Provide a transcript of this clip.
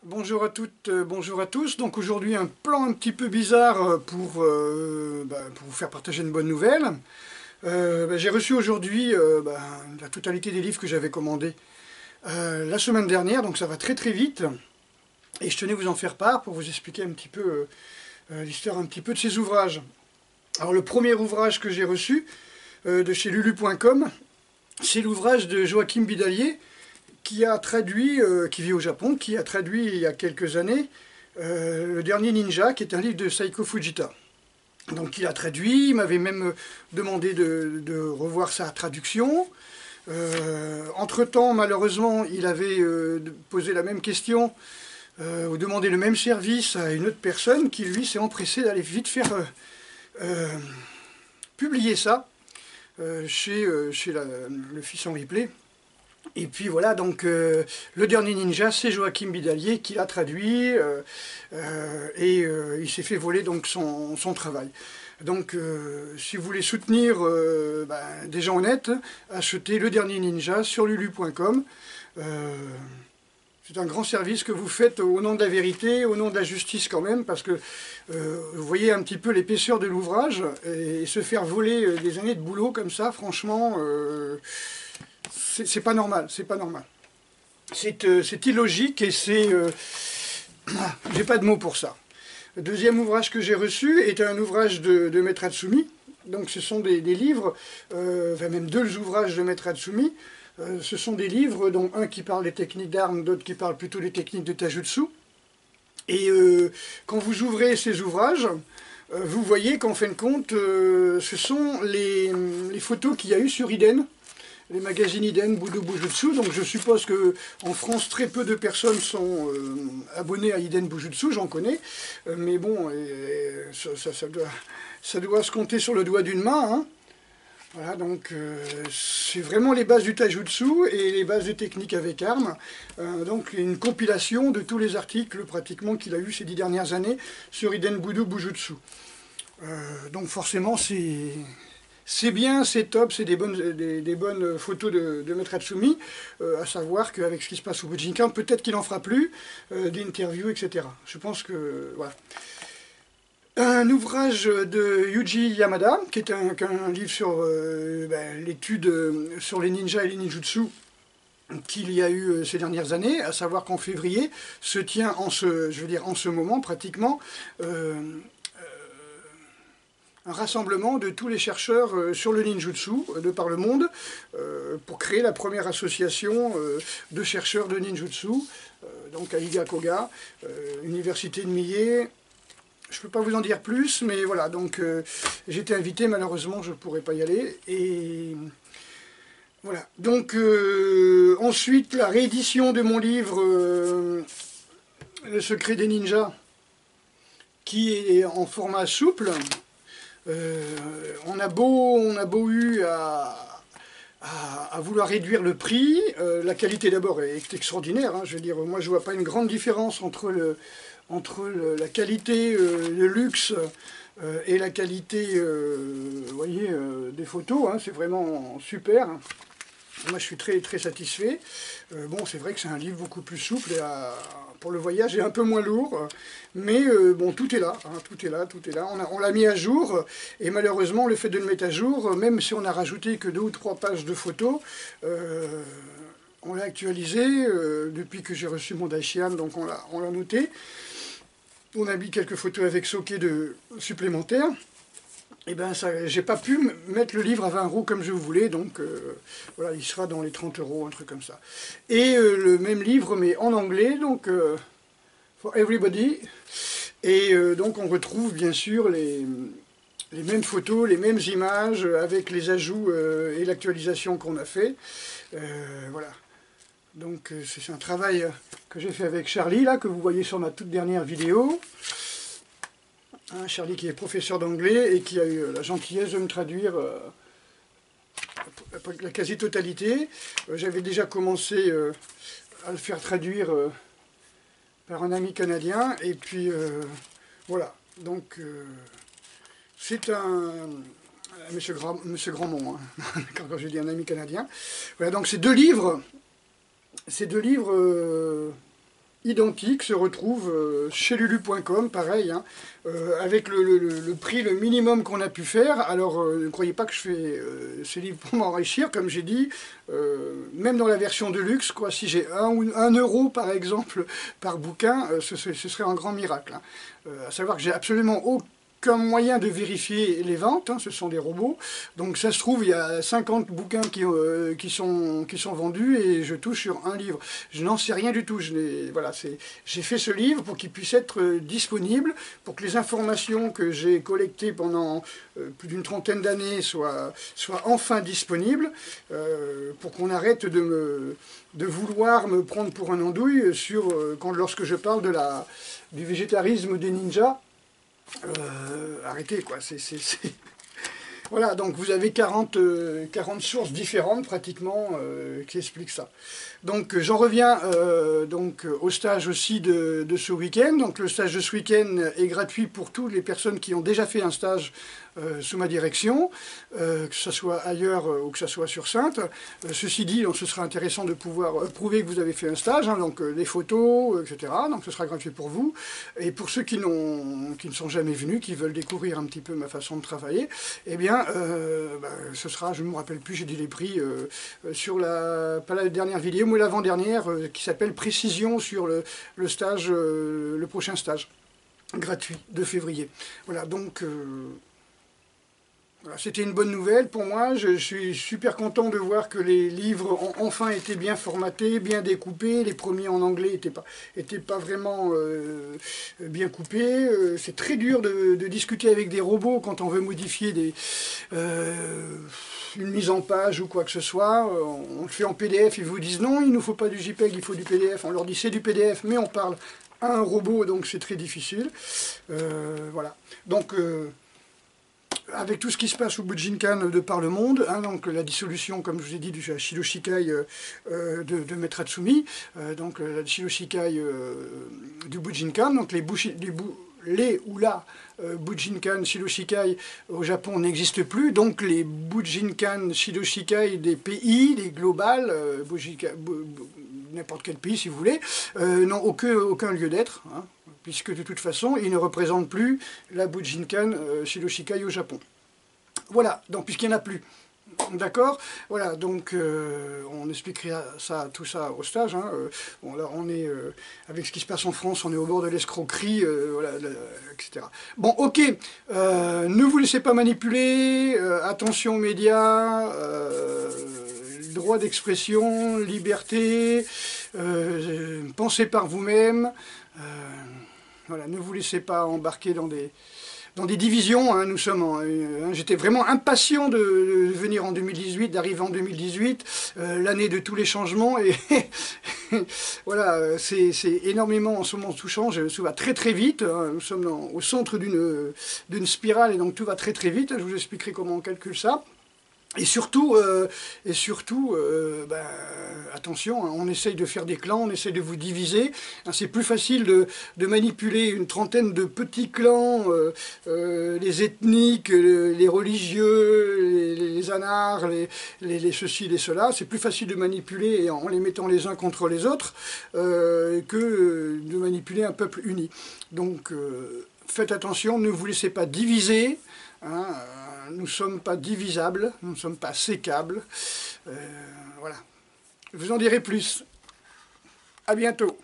Bonjour à toutes, bonjour à tous. Donc aujourd'hui un plan un petit peu bizarre pour vous faire partager une bonne nouvelle. J'ai reçu aujourd'hui la totalité des livres que j'avais commandés la semaine dernière, donc ça va très très vite. Et je tenais à vous en faire part pour vous expliquer un petit peu l'histoire un petit peu de ces ouvrages. Alors le premier ouvrage que j'ai reçu de chez lulu.com, c'est l'ouvrage de Joachim Bidalier, qui a traduit, qui vit au Japon, qui a traduit il y a quelques années Le Dernier Ninja, qui est un livre de Saiko Fujita. Donc il a traduit, il m'avait même demandé de revoir sa traduction. Entre-temps, malheureusement, il avait posé la même question ou demandé le même service à une autre personne qui, lui, s'est empressé d'aller vite faire publier ça chez le fils Henri Play. Et puis voilà, donc Le Dernier Ninja, c'est Joachim Bidalier qui l'a traduit il s'est fait voler donc son travail. Donc si vous voulez soutenir des gens honnêtes, achetez Le Dernier Ninja sur lulu.com. C'est un grand service que vous faites au nom de la vérité, au nom de la justice quand même, parce que vous voyez un petit peu l'épaisseur de l'ouvrage, et se faire voler des années de boulot comme ça, franchement, c'est pas normal, c'est pas normal. C'est illogique et c'est... j'ai pas de mots pour ça. Le deuxième ouvrage que j'ai reçu est un ouvrage de Maître Hatsumi. Donc ce sont des livres, enfin même deux ouvrages de Maître Hatsumi. Ce sont des livres, dont un qui parle des techniques d'armes, d'autres qui parlent plutôt des techniques de Tajutsu. Et quand vous ouvrez ces ouvrages, vous voyez qu'en fin de compte, ce sont les photos qu'il y a eu sur Iden, les magazines Iden, Budo Bujutsu. Donc je suppose que en France, très peu de personnes sont abonnées à Iden Bujutsu, j'en connais. Mais bon, ça doit se compter sur le doigt d'une main, hein. Voilà, donc c'est vraiment les bases du taijutsu et les bases de technique avec armes. Donc une compilation de tous les articles pratiquement qu'il a eu ces 10 dernières années sur Iden Budo Bujutsu. Donc forcément c'est bien, c'est top, c'est des bonnes photos de Maître Hatsumi, à savoir qu'avec ce qui se passe au Bujinkan, peut-être qu'il n'en fera plus, d'interviews, etc. Je pense que, voilà. Un ouvrage de Yuji Yamada, qui est un livre sur l'étude sur les ninjas et les ninjutsu qu'il y a eu ces dernières années, à savoir qu'en février se tient en ce moment pratiquement, un rassemblement de tous les chercheurs sur le ninjutsu de par le monde pour créer la première association de chercheurs de ninjutsu, donc à Igakoga, université de Mie. Je ne peux pas vous en dire plus, mais voilà, donc j'ai été invité, malheureusement je ne pourrais pas y aller. Et voilà, donc ensuite la réédition de mon livre Le secret des ninjas, qui est en format souple. On a beau eu à vouloir réduire le prix, la qualité d'abord est extraordinaire, hein, je veux dire, moi je ne vois pas une grande différence entre la qualité, le luxe et la qualité, vous voyez, des photos, hein, c'est vraiment super. Moi je suis très très satisfait. Bon, c'est vrai que c'est un livre beaucoup plus souple pour le voyage et un peu moins lourd, mais bon, tout est là, hein, tout est là, tout est là. On l'a mis à jour, et malheureusement le fait de le mettre à jour, même si on a rajouté que 2 ou 3 pages de photos, on l'a actualisé depuis que j'ai reçu mon Daishian, donc on l'a noté. On a mis quelques photos avec socket supplémentaires. Et ben j'ai pas pu mettre le livre à 20 € comme je voulais, donc voilà, il sera dans les 30 €, un truc comme ça. Et le même livre, mais en anglais, donc for everybody. Et donc on retrouve bien sûr les mêmes photos, les mêmes images, avec les ajouts et l'actualisation qu'on a fait. Voilà. Donc c'est un travail que j'ai fait avec Charlie, là, que vous voyez sur ma toute dernière vidéo. Hein, Charlie qui est professeur d'anglais et qui a eu la gentillesse de me traduire la quasi-totalité. J'avais déjà commencé à le faire traduire par un ami canadien, et puis voilà. Donc c'est Monsieur Grandmont, hein, quand je dis un ami canadien. Voilà, donc ces deux livres identiques se retrouvent chez lulu.com, pareil, hein, avec le prix, le minimum qu'on a pu faire. Alors, ne croyez pas que je fais ces livres pour m'enrichir, comme j'ai dit, même dans la version de luxe, quoi, si j'ai 1 euro par exemple par bouquin, ce serait un grand miracle. Hein. À savoir que j'ai absolument aucun moyen de vérifier les ventes, hein, ce sont des robots, donc ça se trouve il y a 50 bouquins qui sont vendus et je touche sur un livre. Je n'en sais rien du tout, voilà, j'ai fait ce livre pour qu'il puisse être disponible, pour que les informations que j'ai collectées pendant plus d'une trentaine d'années soient enfin disponibles, pour qu'on arrête de vouloir me prendre pour un andouille lorsque je parle du végétarisme des ninjas. Arrêtez quoi, Voilà, donc vous avez 40 sources différentes pratiquement qui expliquent ça. Donc j'en reviens au stage aussi de ce week-end. Donc le stage de ce week-end est gratuit pour toutes les personnes qui ont déjà fait un stage sous ma direction, que ce soit ailleurs ou que ce soit sur Saintes. Ceci dit, donc, ce sera intéressant de pouvoir prouver que vous avez fait un stage, hein, donc les photos, etc. Donc ce sera gratuit pour vous. Et pour ceux qui ne sont jamais venus, qui veulent découvrir un petit peu ma façon de travailler, eh bien, ce sera, je ne me rappelle plus, j'ai dit les prix sur pas la dernière vidéo, mais l'avant-dernière, qui s'appelle Précision sur le stage, le prochain stage gratuit de février. Voilà, donc voilà, c'était une bonne nouvelle pour moi. Je suis super content de voir que les livres ont enfin été bien formatés, bien découpés. Les premiers en anglais étaient pas vraiment bien coupés. C'est très dur de discuter avec des robots quand on veut modifier une mise en page ou quoi que ce soit. On le fait en PDF, ils vous disent non, il ne nous faut pas du JPEG, il faut du PDF. On leur dit c'est du PDF, mais on parle à un robot, donc c'est très difficile. Voilà. Donc avec tout ce qui se passe au Bujinkan de par le monde, hein, donc la dissolution, comme je vous ai dit, du Shiroshikai de Maître Hatsumi, donc la Shiroshikai du Bujinkan, donc les ou la Bujinkan Shiroshikai au Japon n'existent plus, donc les Bujinkan Shiroshikai des pays, des globales, n'importe quel pays si vous voulez, n'ont aucun lieu d'être, hein, puisque de toute façon, ils ne représentent plus la Bujinkan Shiroshikai au Japon. Voilà, donc puisqu'il n'y en a plus. D'accord. Voilà, donc on expliquera tout ça au stage. Hein. Bon, là, on est, avec ce qui se passe en France, on est au bord de l'escroquerie, voilà, etc. Bon, ok, ne vous laissez pas manipuler, attention aux médias, droit d'expression, liberté, pensez par vous-même, voilà, ne vous laissez pas embarquer dans des divisions, hein, j'étais vraiment impatient de venir en 2018, d'arriver en 2018, l'année de tous les changements, et voilà, c'est énormément, en ce moment tout change, tout va très très vite, hein, nous sommes au centre d'une spirale, et donc tout va très très vite, je vous expliquerai comment on calcule ça. Et surtout, attention, hein, on essaye de faire des clans, on essaye de vous diviser. Hein, c'est plus facile de manipuler une trentaine de petits clans, les ethniques, les religieux, les anards, les ceci, les cela. C'est plus facile de manipuler en les mettant les uns contre les autres que de manipuler un peuple uni. Donc, faites attention, ne vous laissez pas diviser. Hein, nous ne sommes pas divisables, nous ne sommes pas sécables. Voilà. Je vous en dirai plus. À bientôt.